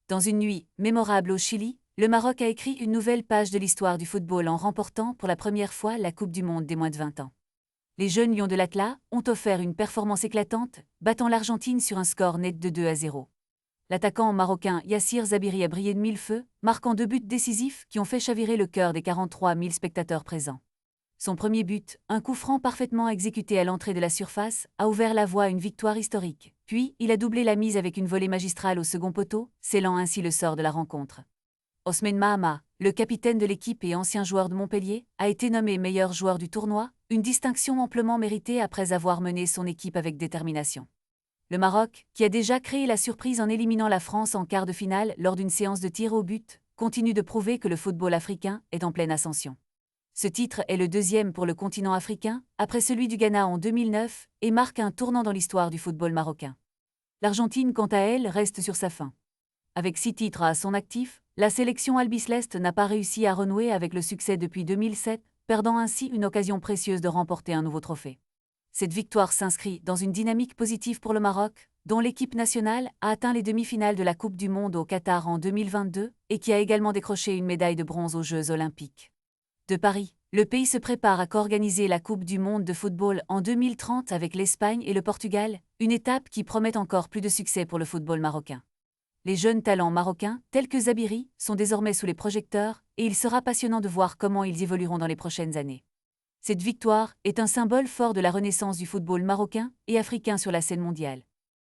Dans une nuit mémorable au Chili, le Maroc a écrit une nouvelle page de l'histoire du football en remportant pour la première fois la Coupe du Monde des moins de 20 ans. Les jeunes Lions de l'Atlas ont offert une performance éclatante, battant l'Argentine sur un score net de 2-0. L'attaquant marocain Yassir Zabiri a brillé de mille feux, marquant 2 buts décisifs qui ont fait chavirer le cœur des 43 000 spectateurs présents. Son premier but, un coup franc parfaitement exécuté à l'entrée de la surface, a ouvert la voie à une victoire historique. Puis, il a doublé la mise avec une volée magistrale au second poteau, scellant ainsi le sort de la rencontre. Osman Mahama, le capitaine de l'équipe et ancien joueur de Montpellier, a été nommé meilleur joueur du tournoi, une distinction amplement méritée après avoir mené son équipe avec détermination. Le Maroc, qui a déjà créé la surprise en éliminant la France en quart de finale lors d'une séance de tir au but, continue de prouver que le football africain est en pleine ascension. Ce titre est le deuxième pour le continent africain, après celui du Ghana en 2009, et marque un tournant dans l'histoire du football marocain. L'Argentine, quant à elle, reste sur sa faim. Avec 6 titres à son actif, la sélection albiceleste n'a pas réussi à renouer avec le succès depuis 2007, perdant ainsi une occasion précieuse de remporter un nouveau trophée. Cette victoire s'inscrit dans une dynamique positive pour le Maroc, dont l'équipe nationale a atteint les demi-finales de la Coupe du Monde au Qatar en 2022 et qui a également décroché une médaille de bronze aux Jeux olympiques. De Paris, le pays se prépare à co-organiser la Coupe du Monde de football en 2030 avec l'Espagne et le Portugal, une étape qui promet encore plus de succès pour le football marocain. Les jeunes talents marocains, tels que Zabiri, sont désormais sous les projecteurs et il sera passionnant de voir comment ils évolueront dans les prochaines années. Cette victoire est un symbole fort de la renaissance du football marocain et africain sur la scène mondiale.